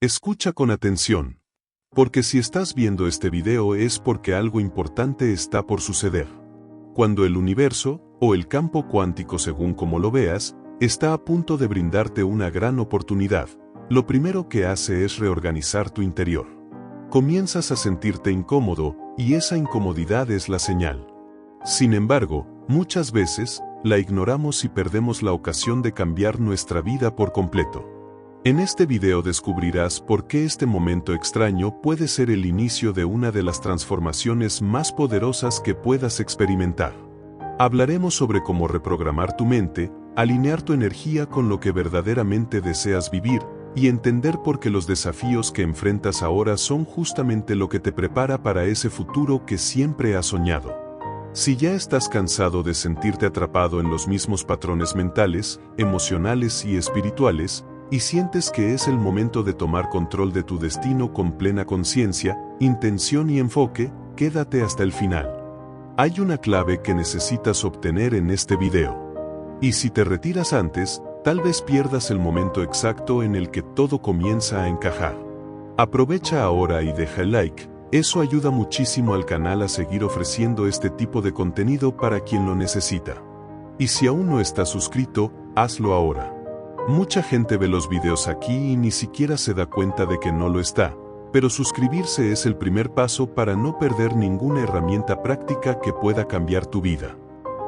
Escucha con atención, porque si estás viendo este video es porque algo importante está por suceder. Cuando el universo, o el campo cuántico según como lo veas, está a punto de brindarte una gran oportunidad, lo primero que hace es reorganizar tu interior. Comienzas a sentirte incómodo, y esa incomodidad es la señal. Sin embargo, muchas veces, la ignoramos y perdemos la ocasión de cambiar nuestra vida por completo. En este video descubrirás por qué este momento extraño puede ser el inicio de una de las transformaciones más poderosas que puedas experimentar. Hablaremos sobre cómo reprogramar tu mente, alinear tu energía con lo que verdaderamente deseas vivir, y entender por qué los desafíos que enfrentas ahora son justamente lo que te prepara para ese futuro que siempre has soñado. Si ya estás cansado de sentirte atrapado en los mismos patrones mentales, emocionales y espirituales, y sientes que es el momento de tomar control de tu destino con plena conciencia, intención y enfoque, quédate hasta el final. Hay una clave que necesitas obtener en este video. Y si te retiras antes, tal vez pierdas el momento exacto en el que todo comienza a encajar. Aprovecha ahora y deja el like, eso ayuda muchísimo al canal a seguir ofreciendo este tipo de contenido para quien lo necesita. Y si aún no estás suscrito, hazlo ahora. Mucha gente ve los videos aquí y ni siquiera se da cuenta de que no lo está, pero suscribirse es el primer paso para no perder ninguna herramienta práctica que pueda cambiar tu vida.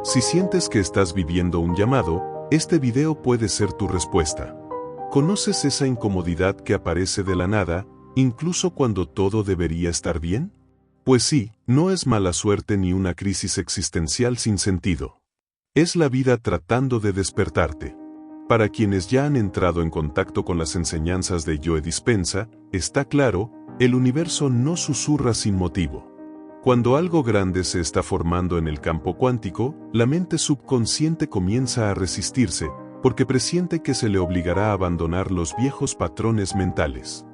Si sientes que estás viviendo un llamado, este video puede ser tu respuesta. ¿Conoces esa incomodidad que aparece de la nada, incluso cuando todo debería estar bien? Pues sí, no es mala suerte ni una crisis existencial sin sentido. Es la vida tratando de despertarte. Para quienes ya han entrado en contacto con las enseñanzas de Joe Dispenza, está claro, el universo no susurra sin motivo. Cuando algo grande se está formando en el campo cuántico, la mente subconsciente comienza a resistirse, porque presiente que se le obligará a abandonar los viejos patrones mentales.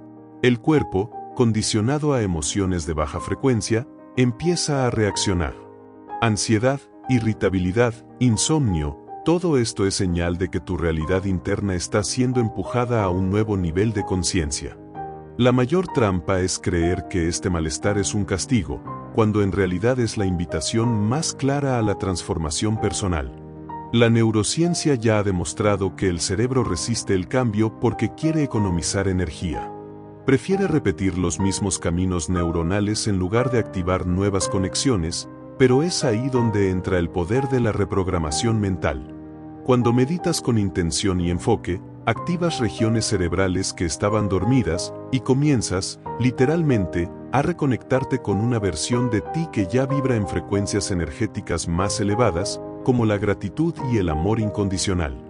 El cuerpo, condicionado a emociones de baja frecuencia, empieza a reaccionar. Ansiedad, irritabilidad, insomnio, todo esto es señal de que tu realidad interna está siendo empujada a un nuevo nivel de conciencia. La mayor trampa es creer que este malestar es un castigo, cuando en realidad es la invitación más clara a la transformación personal. La neurociencia ya ha demostrado que el cerebro resiste el cambio porque quiere economizar energía. Prefiere repetir los mismos caminos neuronales en lugar de activar nuevas conexiones, pero es ahí donde entra el poder de la reprogramación mental. Cuando meditas con intención y enfoque, activas regiones cerebrales que estaban dormidas y comienzas, literalmente, a reconectarte con una versión de ti que ya vibra en frecuencias energéticas más elevadas, como la gratitud y el amor incondicional.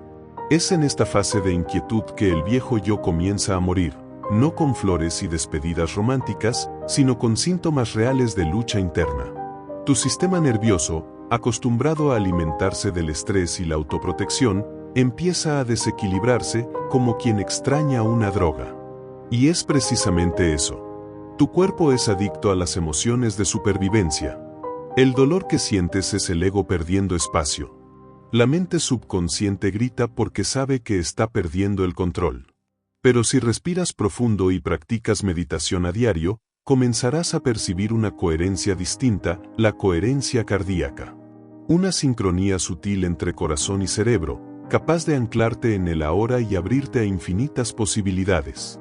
Es en esta fase de inquietud que el viejo yo comienza a morir, no con flores y despedidas románticas, sino con síntomas reales de lucha interna. Tu sistema nervioso, acostumbrado a alimentarse del estrés y la autoprotección, empieza a desequilibrarse como quien extraña una droga. Y es precisamente eso. Tu cuerpo es adicto a las emociones de supervivencia. El dolor que sientes es el ego perdiendo espacio. La mente subconsciente grita porque sabe que está perdiendo el control. Pero si respiras profundo y practicas meditación a diario, comenzarás a percibir una coherencia distinta, la coherencia cardíaca. Una sincronía sutil entre corazón y cerebro, capaz de anclarte en el ahora y abrirte a infinitas posibilidades.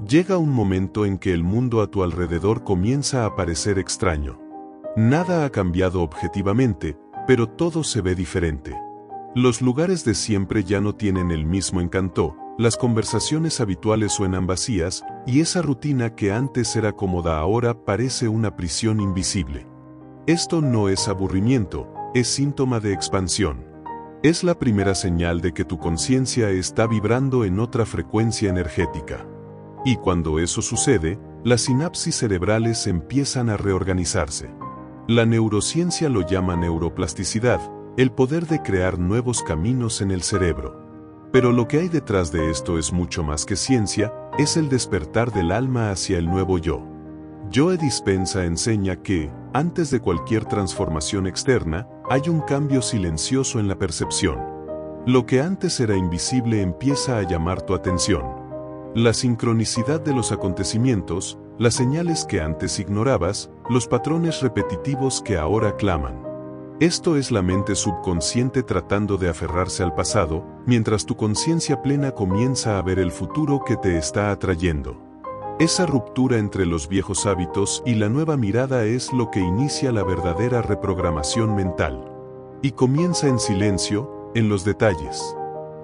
Llega un momento en que el mundo a tu alrededor comienza a parecer extraño. Nada ha cambiado objetivamente, pero todo se ve diferente. Los lugares de siempre ya no tienen el mismo encanto, las conversaciones habituales suenan vacías, y esa rutina que antes era cómoda ahora parece una prisión invisible. Esto no es aburrimiento, es síntoma de expansión. Es la primera señal de que tu conciencia está vibrando en otra frecuencia energética. Y cuando eso sucede, las sinapsis cerebrales empiezan a reorganizarse. La neurociencia lo llama neuroplasticidad, el poder de crear nuevos caminos en el cerebro. Pero lo que hay detrás de esto es mucho más que ciencia, es el despertar del alma hacia el nuevo yo. Joe Dispenza enseña que, antes de cualquier transformación externa, hay un cambio silencioso en la percepción. Lo que antes era invisible empieza a llamar tu atención. La sincronicidad de los acontecimientos, las señales que antes ignorabas, los patrones repetitivos que ahora claman. Esto es la mente subconsciente tratando de aferrarse al pasado, mientras tu conciencia plena comienza a ver el futuro que te está atrayendo. Esa ruptura entre los viejos hábitos y la nueva mirada es lo que inicia la verdadera reprogramación mental. Y comienza en silencio, en los detalles.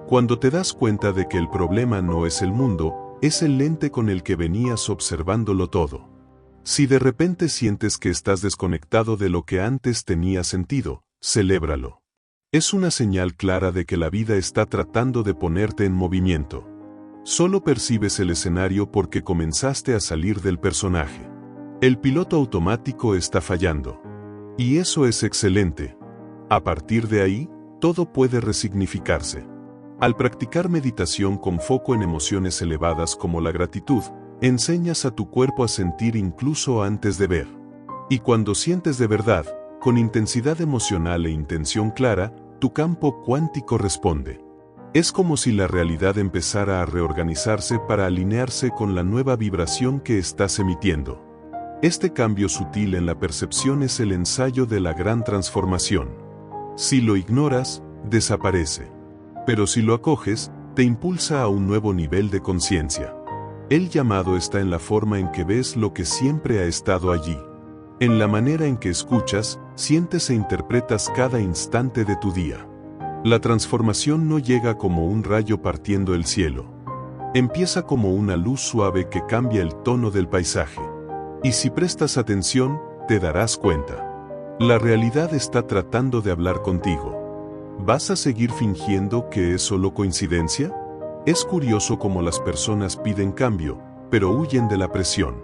Cuando te das cuenta de que el problema no es el mundo, es el lente con el que venías observándolo todo. Si de repente sientes que estás desconectado de lo que antes tenía sentido, celébralo. Es una señal clara de que la vida está tratando de ponerte en movimiento. Solo percibes el escenario porque comenzaste a salir del personaje. El piloto automático está fallando. Y eso es excelente. A partir de ahí, todo puede resignificarse. Al practicar meditación con foco en emociones elevadas como la gratitud, enseñas a tu cuerpo a sentir incluso antes de ver. Y cuando sientes de verdad, con intensidad emocional e intención clara, tu campo cuántico responde. Es como si la realidad empezara a reorganizarse para alinearse con la nueva vibración que estás emitiendo. Este cambio sutil en la percepción es el ensayo de la gran transformación. Si lo ignoras, desaparece. Pero si lo acoges, te impulsa a un nuevo nivel de conciencia. El llamado está en la forma en que ves lo que siempre ha estado allí. En la manera en que escuchas, sientes e interpretas cada instante de tu día. La transformación no llega como un rayo partiendo el cielo. Empieza como una luz suave que cambia el tono del paisaje. Y si prestas atención, te darás cuenta. La realidad está tratando de hablar contigo. ¿Vas a seguir fingiendo que es solo coincidencia? Es curioso cómo las personas piden cambio, pero huyen de la presión.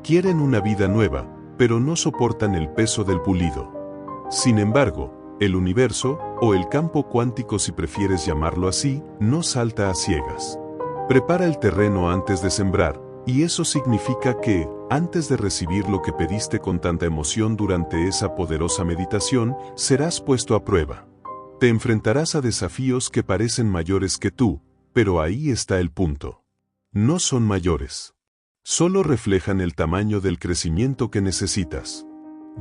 Quieren una vida nueva, pero no soportan el peso del pulido. Sin embargo, el universo, o el campo cuántico si prefieres llamarlo así, no salta a ciegas. Prepara el terreno antes de sembrar, y eso significa que, antes de recibir lo que pediste con tanta emoción durante esa poderosa meditación, serás puesto a prueba. Te enfrentarás a desafíos que parecen mayores que tú, pero ahí está el punto. No son mayores. Solo reflejan el tamaño del crecimiento que necesitas.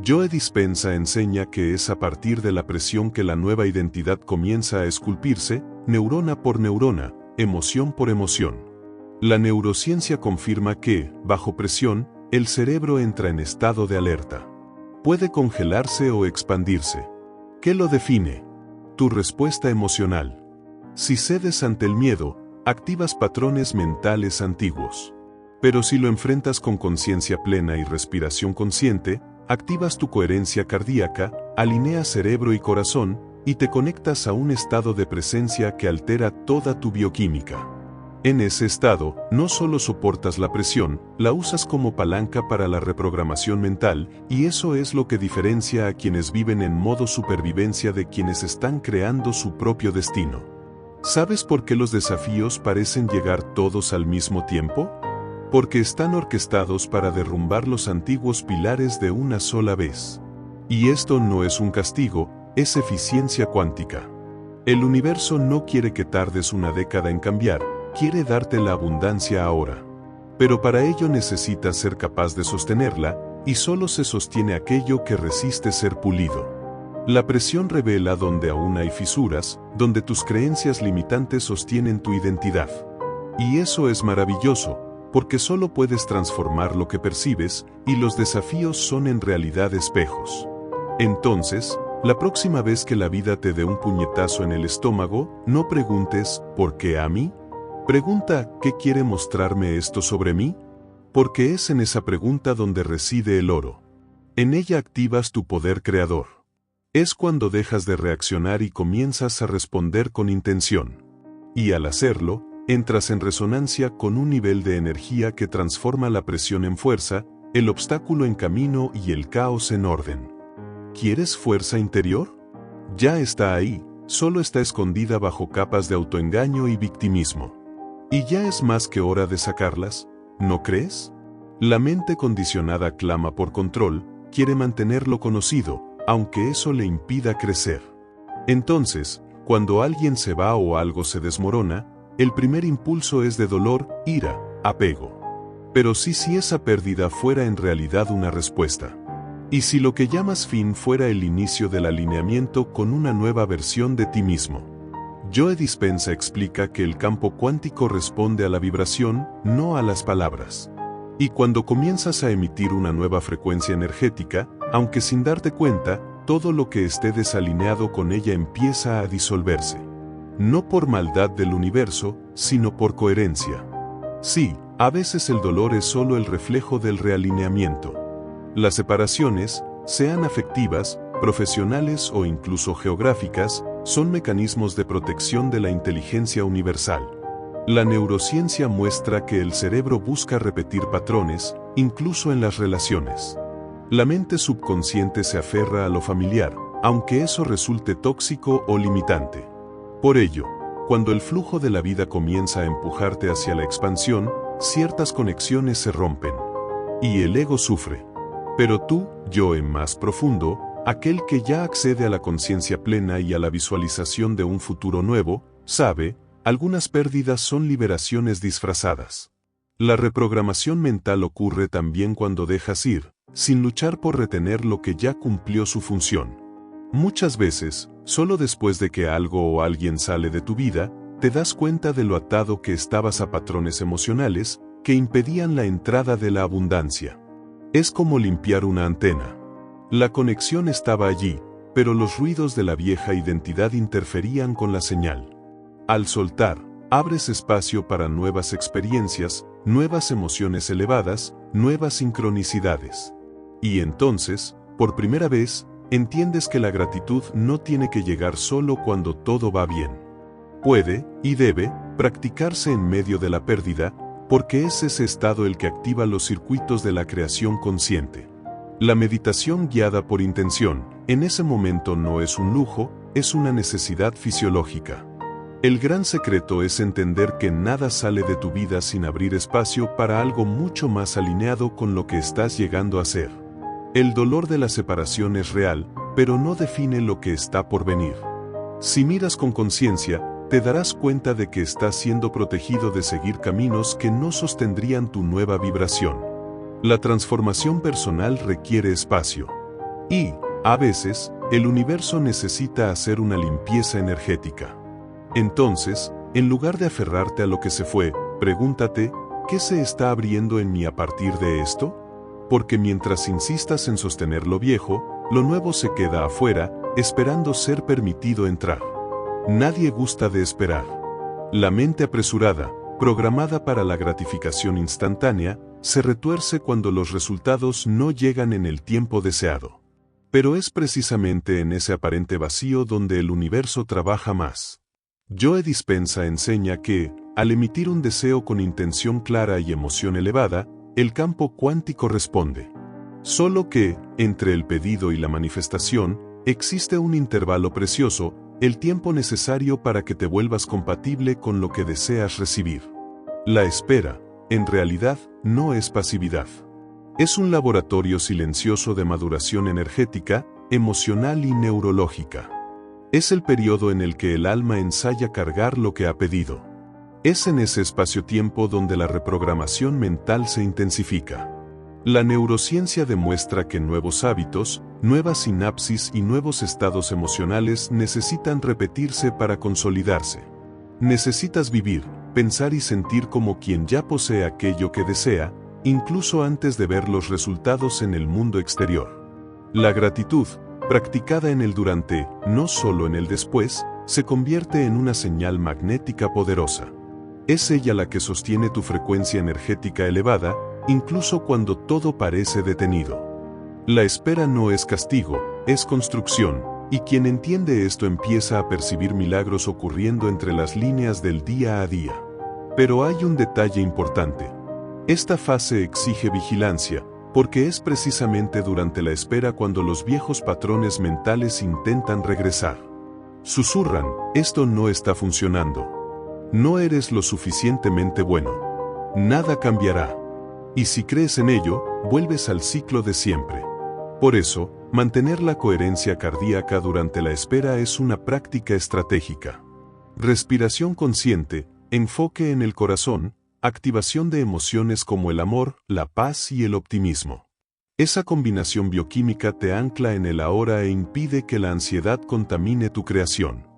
Joe Dispenza enseña que es a partir de la presión que la nueva identidad comienza a esculpirse, neurona por neurona, emoción por emoción. La neurociencia confirma que, bajo presión, el cerebro entra en estado de alerta. Puede congelarse o expandirse. ¿Qué lo define? Tu respuesta emocional. Si cedes ante el miedo, activas patrones mentales antiguos. Pero si lo enfrentas con conciencia plena y respiración consciente, activas tu coherencia cardíaca, alineas cerebro y corazón, y te conectas a un estado de presencia que altera toda tu bioquímica. En ese estado, no solo soportas la presión, la usas como palanca para la reprogramación mental, y eso es lo que diferencia a quienes viven en modo supervivencia de quienes están creando su propio destino. ¿Sabes por qué los desafíos parecen llegar todos al mismo tiempo? Porque están orquestados para derrumbar los antiguos pilares de una sola vez. Y esto no es un castigo, es eficiencia cuántica. El universo no quiere que tardes una década en cambiar, quiere darte la abundancia ahora. Pero para ello necesitas ser capaz de sostenerla, y solo se sostiene aquello que resiste ser pulido. La presión revela donde aún hay fisuras, donde tus creencias limitantes sostienen tu identidad. Y eso es maravilloso, porque solo puedes transformar lo que percibes, y los desafíos son en realidad espejos. Entonces, la próxima vez que la vida te dé un puñetazo en el estómago, no preguntes, ¿por qué a mí? Pregunta, ¿qué quiere mostrarme esto sobre mí? Porque es en esa pregunta donde reside el oro. En ella activas tu poder creador. Es cuando dejas de reaccionar y comienzas a responder con intención. Y al hacerlo, entras en resonancia con un nivel de energía que transforma la presión en fuerza, el obstáculo en camino y el caos en orden. ¿Quieres fuerza interior? Ya está ahí, solo está escondida bajo capas de autoengaño y victimismo. Y ya es más que hora de sacarlas, ¿no crees? La mente condicionada clama por control, quiere mantenerlo conocido, aunque eso le impida crecer. Entonces, cuando alguien se va o algo se desmorona, el primer impulso es de dolor, ira, apego. Pero si esa pérdida fuera en realidad una respuesta. Y si lo que llamas fin fuera el inicio del alineamiento con una nueva versión de ti mismo. Joe Dispenza explica que el campo cuántico responde a la vibración, no a las palabras. Y cuando comienzas a emitir una nueva frecuencia energética, aunque sin darte cuenta, todo lo que esté desalineado con ella empieza a disolverse. No por maldad del universo, sino por coherencia. Sí, a veces el dolor es solo el reflejo del realineamiento. Las separaciones, sean afectivas, profesionales o incluso geográficas, son mecanismos de protección de la inteligencia universal. La neurociencia muestra que el cerebro busca repetir patrones, incluso en las relaciones. La mente subconsciente se aferra a lo familiar, aunque eso resulte tóxico o limitante. Por ello, cuando el flujo de la vida comienza a empujarte hacia la expansión, ciertas conexiones se rompen. Y el ego sufre. Pero tú, yo en más profundo, aquel que ya accede a la conciencia plena y a la visualización de un futuro nuevo, sabe, algunas pérdidas son liberaciones disfrazadas. La reprogramación mental ocurre también cuando dejas ir, sin luchar por retener lo que ya cumplió su función. Muchas veces, solo después de que algo o alguien sale de tu vida, te das cuenta de lo atado que estabas a patrones emocionales que impedían la entrada de la abundancia. Es como limpiar una antena. La conexión estaba allí, pero los ruidos de la vieja identidad interferían con la señal. Al soltar, abres espacio para nuevas experiencias, nuevas emociones elevadas, nuevas sincronicidades. Y entonces, por primera vez, entiendes que la gratitud no tiene que llegar solo cuando todo va bien. Puede, y debe, practicarse en medio de la pérdida, porque es ese estado el que activa los circuitos de la creación consciente. La meditación guiada por intención, en ese momento no es un lujo, es una necesidad fisiológica. El gran secreto es entender que nada sale de tu vida sin abrir espacio para algo mucho más alineado con lo que estás llegando a ser. El dolor de la separación es real, pero no define lo que está por venir. Si miras con conciencia, te darás cuenta de que estás siendo protegido de seguir caminos que no sostendrían tu nueva vibración. La transformación personal requiere espacio. Y, a veces, el universo necesita hacer una limpieza energética. Entonces, en lugar de aferrarte a lo que se fue, pregúntate, ¿qué se está abriendo en mí a partir de esto? Porque mientras insistas en sostener lo viejo, lo nuevo se queda afuera, esperando ser permitido entrar. Nadie gusta de esperar. La mente apresurada, programada para la gratificación instantánea, se retuerce cuando los resultados no llegan en el tiempo deseado. Pero es precisamente en ese aparente vacío donde el universo trabaja más. Joe Dispenza enseña que, al emitir un deseo con intención clara y emoción elevada, el campo cuántico responde. Solo que, entre el pedido y la manifestación, existe un intervalo precioso, el tiempo necesario para que te vuelvas compatible con lo que deseas recibir. La espera, en realidad, no es pasividad. Es un laboratorio silencioso de maduración energética, emocional y neurológica. Es el periodo en el que el alma ensaya cargar lo que ha pedido. Es en ese espacio-tiempo donde la reprogramación mental se intensifica. La neurociencia demuestra que nuevos hábitos, nuevas sinapsis y nuevos estados emocionales necesitan repetirse para consolidarse. Necesitas vivir, pensar y sentir como quien ya posee aquello que desea, incluso antes de ver los resultados en el mundo exterior. La gratitud, practicada en el durante, no solo en el después, se convierte en una señal magnética poderosa. Es ella la que sostiene tu frecuencia energética elevada, incluso cuando todo parece detenido. La espera no es castigo, es construcción, y quien entiende esto empieza a percibir milagros ocurriendo entre las líneas del día a día. Pero hay un detalle importante. Esta fase exige vigilancia, porque es precisamente durante la espera cuando los viejos patrones mentales intentan regresar. Susurran, esto no está funcionando. No eres lo suficientemente bueno. Nada cambiará. Y si crees en ello, vuelves al ciclo de siempre. Por eso, mantener la coherencia cardíaca durante la espera es una práctica estratégica. Respiración consciente, enfoque en el corazón, activación de emociones como el amor, la paz y el optimismo. Esa combinación bioquímica te ancla en el ahora e impide que la ansiedad contamine tu creación.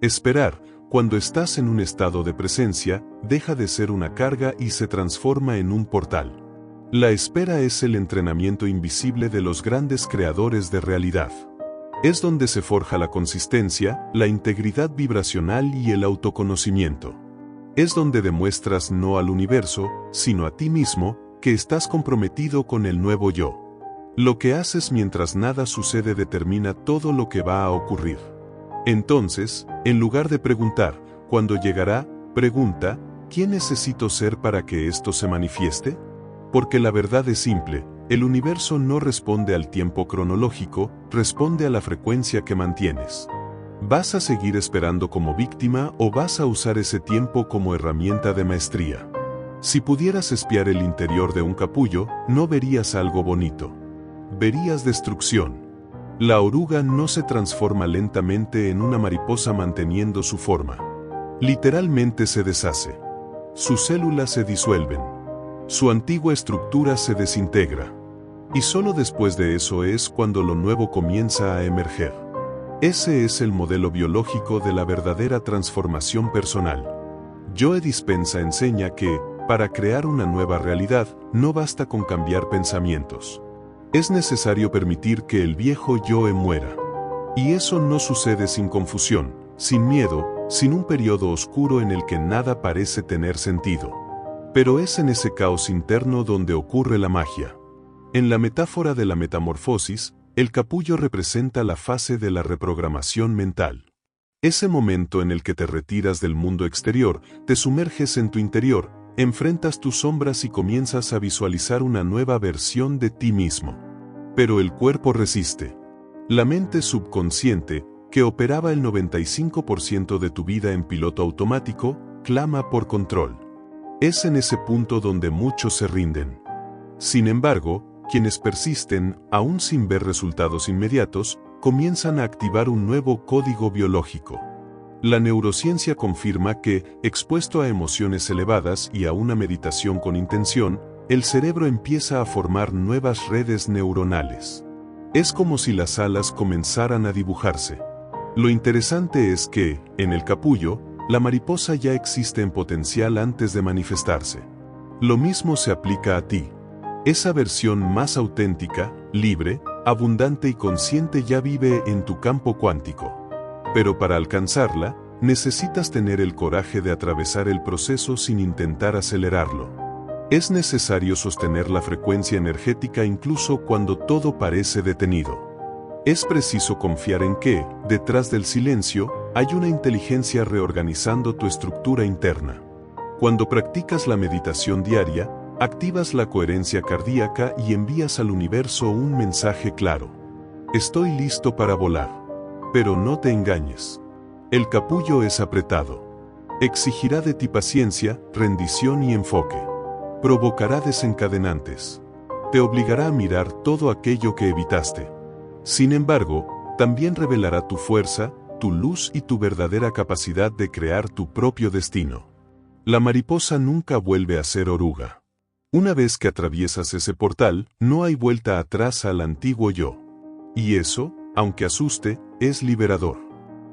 Esperar, cuando estás en un estado de presencia, deja de ser una carga y se transforma en un portal. La espera es el entrenamiento invisible de los grandes creadores de realidad. Es donde se forja la consistencia, la integridad vibracional y el autoconocimiento. Es donde demuestras no al universo, sino a ti mismo, que estás comprometido con el nuevo yo. Lo que haces mientras nada sucede determina todo lo que va a ocurrir. Entonces, en lugar de preguntar, ¿cuándo llegará?, pregunta, ¿quién necesito ser para que esto se manifieste? Porque la verdad es simple, el universo no responde al tiempo cronológico, responde a la frecuencia que mantienes. ¿Vas a seguir esperando como víctima o vas a usar ese tiempo como herramienta de maestría? Si pudieras espiar el interior de un capullo, no verías algo bonito. Verías destrucción. La oruga no se transforma lentamente en una mariposa manteniendo su forma. Literalmente se deshace. Sus células se disuelven. Su antigua estructura se desintegra. Y solo después de eso es cuando lo nuevo comienza a emerger. Ese es el modelo biológico de la verdadera transformación personal. Joe Dispenza enseña que, para crear una nueva realidad, no basta con cambiar pensamientos. Es necesario permitir que el viejo yo muera. Y eso no sucede sin confusión, sin miedo, sin un periodo oscuro en el que nada parece tener sentido. Pero es en ese caos interno donde ocurre la magia. En la metáfora de la metamorfosis, el capullo representa la fase de la reprogramación mental. Ese momento en el que te retiras del mundo exterior, te sumerges en tu interior, enfrentas tus sombras y comienzas a visualizar una nueva versión de ti mismo. Pero el cuerpo resiste. La mente subconsciente, que operaba el 95% de tu vida en piloto automático, clama por control. Es en ese punto donde muchos se rinden. Sin embargo, quienes persisten, aún sin ver resultados inmediatos, comienzan a activar un nuevo código biológico. La neurociencia confirma que, expuesto a emociones elevadas y a una meditación con intención, el cerebro empieza a formar nuevas redes neuronales. Es como si las alas comenzaran a dibujarse. Lo interesante es que, en el capullo, la mariposa ya existe en potencial antes de manifestarse. Lo mismo se aplica a ti. Esa versión más auténtica, libre, abundante y consciente ya vive en tu campo cuántico. Pero para alcanzarla, necesitas tener el coraje de atravesar el proceso sin intentar acelerarlo. Es necesario sostener la frecuencia energética incluso cuando todo parece detenido. Es preciso confiar en que, detrás del silencio, hay una inteligencia reorganizando tu estructura interna. Cuando practicas la meditación diaria, activas la coherencia cardíaca y envías al universo un mensaje claro. Estoy listo para volar. Pero no te engañes. El capullo es apretado. Exigirá de ti paciencia, rendición y enfoque. Provocará desencadenantes. Te obligará a mirar todo aquello que evitaste. Sin embargo, también revelará tu fuerza, tu luz y tu verdadera capacidad de crear tu propio destino. La mariposa nunca vuelve a ser oruga. Una vez que atraviesas ese portal, no hay vuelta atrás al antiguo yo. Y eso, aunque asuste, es liberador.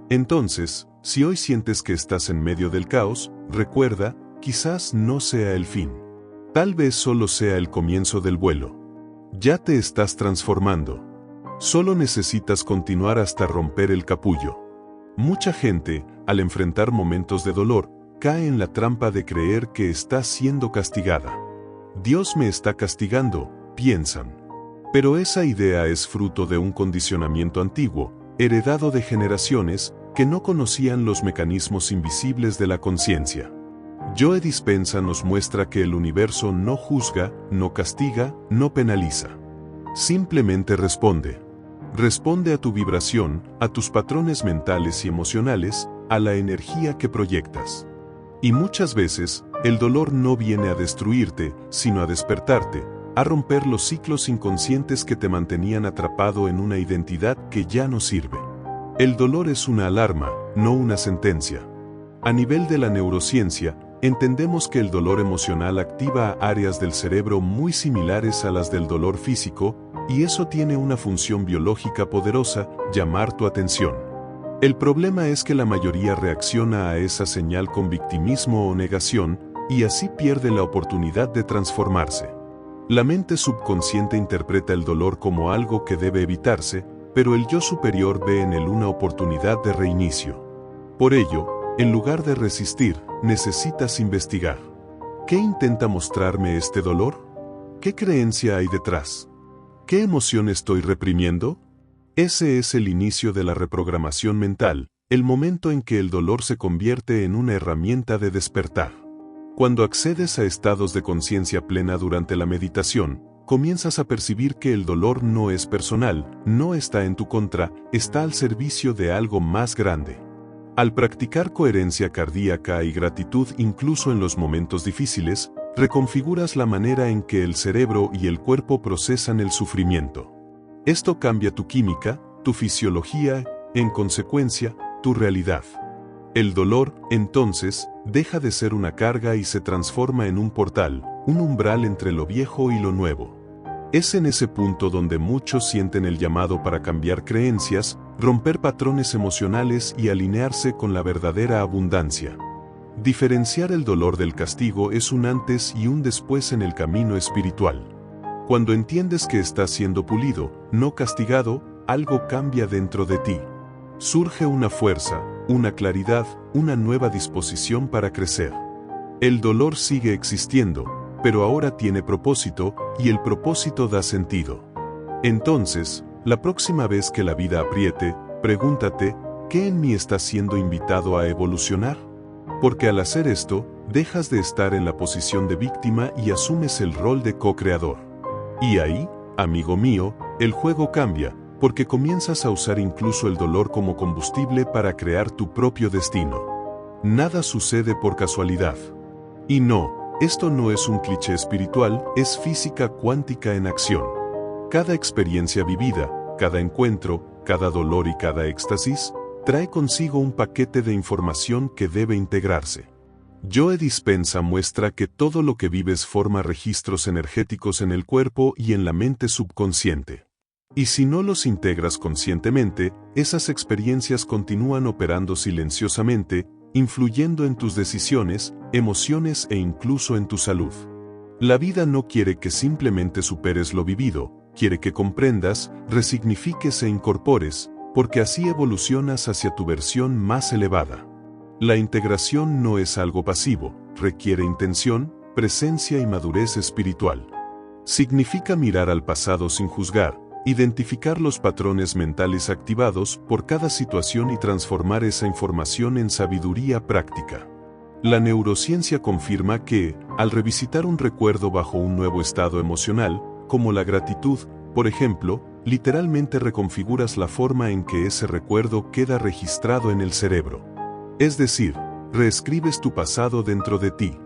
Entonces, si hoy sientes que estás en medio del caos, recuerda, quizás no sea el fin. Tal vez solo sea el comienzo del vuelo. Ya te estás transformando. Solo necesitas continuar hasta romper el capullo. Mucha gente, al enfrentar momentos de dolor, cae en la trampa de creer que está siendo castigada. Dios me está castigando, piensan. Pero esa idea es fruto de un condicionamiento antiguo, heredado de generaciones, que no conocían los mecanismos invisibles de la conciencia. Joe Dispenza nos muestra que el universo no juzga, no castiga, no penaliza. Simplemente responde. Responde a tu vibración, a tus patrones mentales y emocionales, a la energía que proyectas. Y muchas veces, el dolor no viene a destruirte, sino a despertarte, a romper los ciclos inconscientes que te mantenían atrapado en una identidad que ya no sirve. El dolor es una alarma, no una sentencia. A nivel de la neurociencia, entendemos que el dolor emocional activa áreas del cerebro muy similares a las del dolor físico, y eso tiene una función biológica poderosa: llamar tu atención. El problema es que la mayoría reacciona a esa señal con victimismo o negación, y así pierde la oportunidad de transformarse. La mente subconsciente interpreta el dolor como algo que debe evitarse, pero el yo superior ve en él una oportunidad de reinicio. Por ello, en lugar de resistir, necesitas investigar. ¿Qué intenta mostrarme este dolor? ¿Qué creencia hay detrás? ¿Qué emoción estoy reprimiendo? Ese es el inicio de la reprogramación mental, el momento en que el dolor se convierte en una herramienta de despertar. Cuando accedes a estados de conciencia plena durante la meditación, comienzas a percibir que el dolor no es personal, no está en tu contra, está al servicio de algo más grande. Al practicar coherencia cardíaca y gratitud incluso en los momentos difíciles, reconfiguras la manera en que el cerebro y el cuerpo procesan el sufrimiento. Esto cambia tu química, tu fisiología, en consecuencia, tu realidad. El dolor, entonces, deja de ser una carga y se transforma en un portal, un umbral entre lo viejo y lo nuevo. Es en ese punto donde muchos sienten el llamado para cambiar creencias, romper patrones emocionales y alinearse con la verdadera abundancia. Diferenciar el dolor del castigo es un antes y un después en el camino espiritual. Cuando entiendes que estás siendo pulido, no castigado, algo cambia dentro de ti. Surge una fuerza, una claridad, una nueva disposición para crecer. El dolor sigue existiendo, pero ahora tiene propósito, y el propósito da sentido. Entonces, la próxima vez que la vida apriete, pregúntate, ¿qué en mí está siendo invitado a evolucionar? Porque al hacer esto, dejas de estar en la posición de víctima y asumes el rol de co-creador. Y ahí, amigo mío, el juego cambia, porque comienzas a usar incluso el dolor como combustible para crear tu propio destino. Nada sucede por casualidad. Y no, esto no es un cliché espiritual, es física cuántica en acción. Cada experiencia vivida, cada encuentro, cada dolor y cada éxtasis, trae consigo un paquete de información que debe integrarse. Joe Dispenza muestra que todo lo que vives forma registros energéticos en el cuerpo y en la mente subconsciente. Y si no los integras conscientemente, esas experiencias continúan operando silenciosamente, influyendo en tus decisiones, emociones e incluso en tu salud. La vida no quiere que simplemente superes lo vivido, quiere que comprendas, resignifiques e incorpores, porque así evolucionas hacia tu versión más elevada. La integración no es algo pasivo, requiere intención, presencia y madurez espiritual. Significa mirar al pasado sin juzgar, identificar los patrones mentales activados por cada situación y transformar esa información en sabiduría práctica. La neurociencia confirma que, al revisitar un recuerdo bajo un nuevo estado emocional, como la gratitud, por ejemplo, literalmente reconfiguras la forma en que ese recuerdo queda registrado en el cerebro. Es decir, reescribes tu pasado dentro de ti.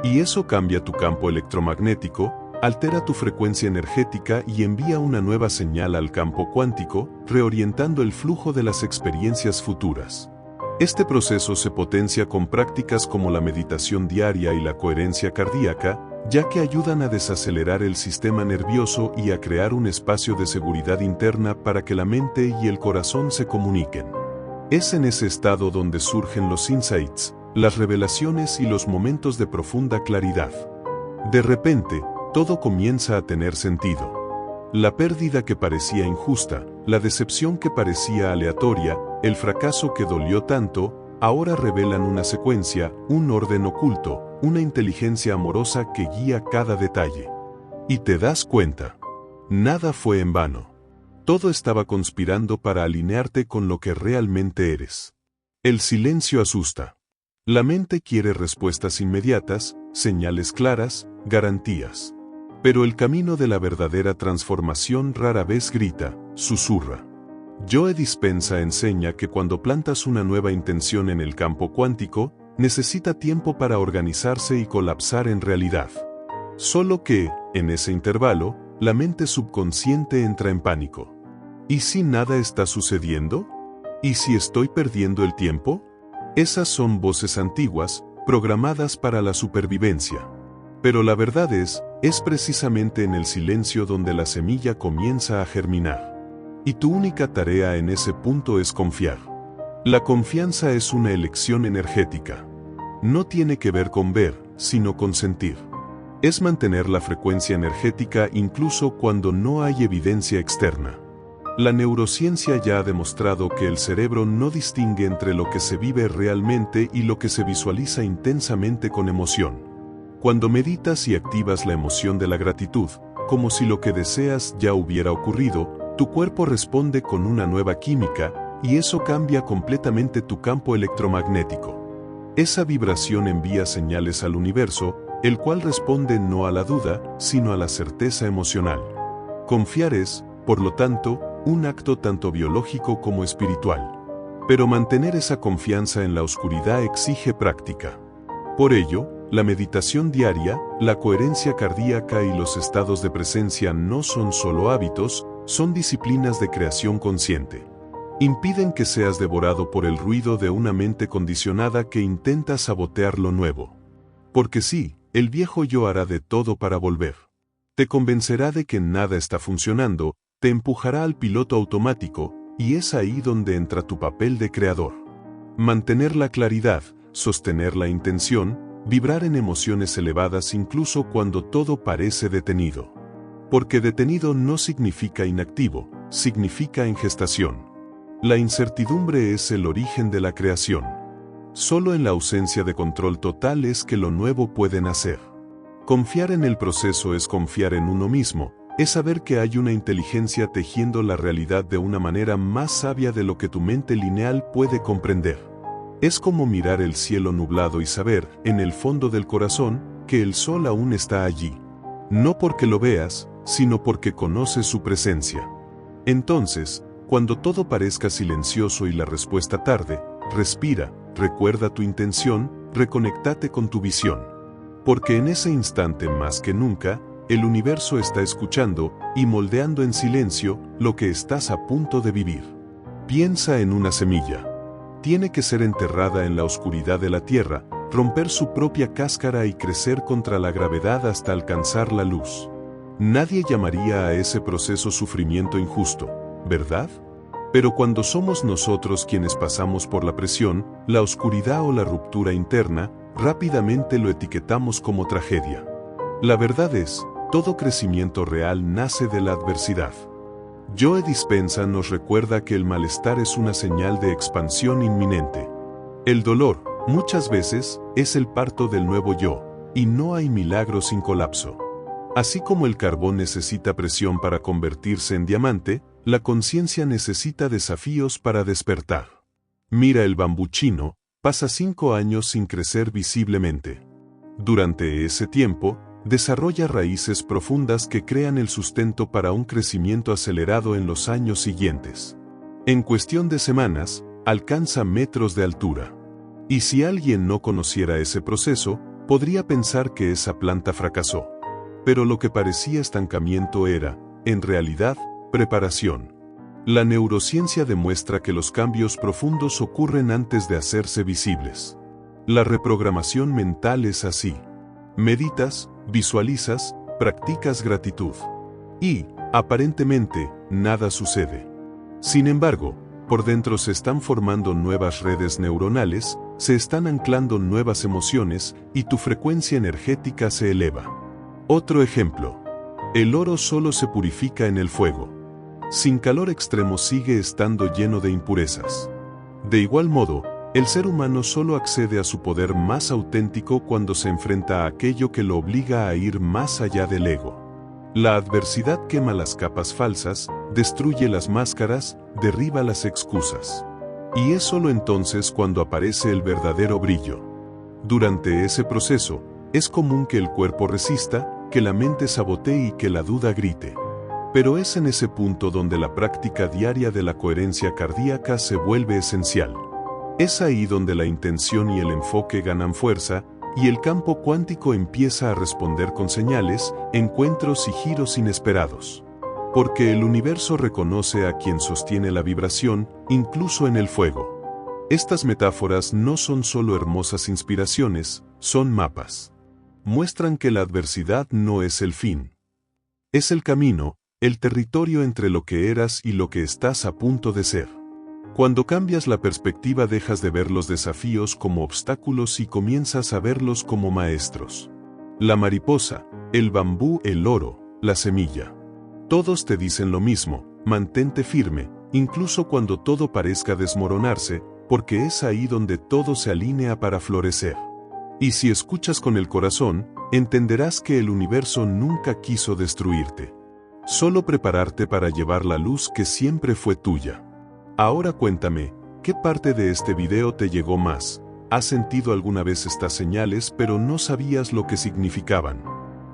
Y eso cambia tu campo electromagnético, altera tu frecuencia energética y envía una nueva señal al campo cuántico, reorientando el flujo de las experiencias futuras. Este proceso se potencia con prácticas como la meditación diaria y la coherencia cardíaca, ya que ayudan a desacelerar el sistema nervioso y a crear un espacio de seguridad interna para que la mente y el corazón se comuniquen. Es en ese estado donde surgen los insights, las revelaciones y los momentos de profunda claridad. De repente, todo comienza a tener sentido. La pérdida que parecía injusta, la decepción que parecía aleatoria, el fracaso que dolió tanto, ahora revelan una secuencia, un orden oculto, una inteligencia amorosa que guía cada detalle. Y te das cuenta. Nada fue en vano. Todo estaba conspirando para alinearte con lo que realmente eres. El silencio asusta. La mente quiere respuestas inmediatas, señales claras, garantías. Pero el camino de la verdadera transformación rara vez grita, susurra. Joe Dispenza enseña que cuando plantas una nueva intención en el campo cuántico, necesita tiempo para organizarse y colapsar en realidad. Solo que, en ese intervalo, la mente subconsciente entra en pánico. ¿Y si nada está sucediendo? ¿Y si estoy perdiendo el tiempo? Esas son voces antiguas, programadas para la supervivencia. Pero la verdad es precisamente en el silencio donde la semilla comienza a germinar. Y tu única tarea en ese punto es confiar. La confianza es una elección energética. No tiene que ver con ver, sino con sentir. Es mantener la frecuencia energética incluso cuando no hay evidencia externa. La neurociencia ya ha demostrado que el cerebro no distingue entre lo que se vive realmente y lo que se visualiza intensamente con emoción. Cuando meditas y activas la emoción de la gratitud, como si lo que deseas ya hubiera ocurrido, tu cuerpo responde con una nueva química, y eso cambia completamente tu campo electromagnético. Esa vibración envía señales al universo, el cual responde no a la duda, sino a la certeza emocional. Confiar es, por lo tanto, un acto tanto biológico como espiritual. Pero mantener esa confianza en la oscuridad exige práctica. Por ello, la meditación diaria, la coherencia cardíaca y los estados de presencia no son solo hábitos, son disciplinas de creación consciente. Impiden que seas devorado por el ruido de una mente condicionada que intenta sabotear lo nuevo. Porque sí, el viejo yo hará de todo para volver. Te convencerá de que nada está funcionando, te empujará al piloto automático, y es ahí donde entra tu papel de creador. Mantener la claridad, sostener la intención, vibrar en emociones elevadas incluso cuando todo parece detenido. Porque detenido no significa inactivo, significa en gestación. La incertidumbre es el origen de la creación. Solo en la ausencia de control total es que lo nuevo puede nacer. Confiar en el proceso es confiar en uno mismo, es saber que hay una inteligencia tejiendo la realidad de una manera más sabia de lo que tu mente lineal puede comprender. Es como mirar el cielo nublado y saber, en el fondo del corazón, que el sol aún está allí. No porque lo veas, sino porque conoces su presencia. Entonces, cuando todo parezca silencioso y la respuesta tarde, respira, recuerda tu intención, reconectate con tu visión. Porque en ese instante más que nunca, el universo está escuchando y moldeando en silencio lo que estás a punto de vivir. Piensa en una semilla. Tiene que ser enterrada en la oscuridad de la tierra, romper su propia cáscara y crecer contra la gravedad hasta alcanzar la luz. Nadie llamaría a ese proceso sufrimiento injusto, ¿verdad? Pero cuando somos nosotros quienes pasamos por la presión, la oscuridad o la ruptura interna, rápidamente lo etiquetamos como tragedia. La verdad es, todo crecimiento real nace de la adversidad. Joe Dispenza nos recuerda que el malestar es una señal de expansión inminente. El dolor, muchas veces, es el parto del nuevo yo, y no hay milagro sin colapso. Así como el carbón necesita presión para convertirse en diamante, la conciencia necesita desafíos para despertar. Mira el bambú chino, pasa 5 años sin crecer visiblemente. Durante ese tiempo, desarrolla raíces profundas que crean el sustento para un crecimiento acelerado en los años siguientes. En cuestión de semanas, alcanza metros de altura. Y si alguien no conociera ese proceso, podría pensar que esa planta fracasó. Pero lo que parecía estancamiento era, en realidad, preparación. La neurociencia demuestra que los cambios profundos ocurren antes de hacerse visibles. La reprogramación mental es así. Meditas, visualizas, practicas gratitud. Y, aparentemente, nada sucede. Sin embargo, por dentro se están formando nuevas redes neuronales, se están anclando nuevas emociones y tu frecuencia energética se eleva. Otro ejemplo. El oro solo se purifica en el fuego. Sin calor extremo sigue estando lleno de impurezas. De igual modo, el ser humano solo accede a su poder más auténtico cuando se enfrenta a aquello que lo obliga a ir más allá del ego. La adversidad quema las capas falsas, destruye las máscaras, derriba las excusas. Y es solo entonces cuando aparece el verdadero brillo. Durante ese proceso, es común que el cuerpo resista, que la mente sabotee y que la duda grite. Pero es en ese punto donde la práctica diaria de la coherencia cardíaca se vuelve esencial. Es ahí donde la intención y el enfoque ganan fuerza, y el campo cuántico empieza a responder con señales, encuentros y giros inesperados. Porque el universo reconoce a quien sostiene la vibración, incluso en el fuego. Estas metáforas no son solo hermosas inspiraciones, son mapas. Muestran que la adversidad no es el fin. Es el camino, el territorio entre lo que eras y lo que estás a punto de ser. Cuando cambias la perspectiva dejas de ver los desafíos como obstáculos y comienzas a verlos como maestros. La mariposa, el bambú, el oro, la semilla. Todos te dicen lo mismo, mantente firme, incluso cuando todo parezca desmoronarse, porque es ahí donde todo se alinea para florecer. Y si escuchas con el corazón, entenderás que el universo nunca quiso destruirte. Solo prepararte para llevar la luz que siempre fue tuya. Ahora cuéntame, ¿qué parte de este video te llegó más? ¿Has sentido alguna vez estas señales pero no sabías lo que significaban?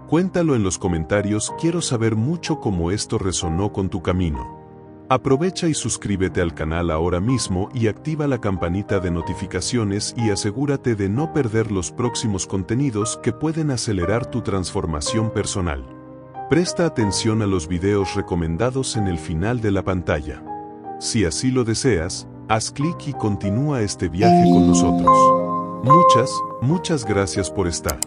Cuéntalo en los comentarios, quiero saber mucho cómo esto resonó con tu camino. Aprovecha y suscríbete al canal ahora mismo y activa la campanita de notificaciones y asegúrate de no perder los próximos contenidos que pueden acelerar tu transformación personal. Presta atención a los videos recomendados en el final de la pantalla. Si así lo deseas, haz clic y continúa este viaje con nosotros. Muchas gracias por estar.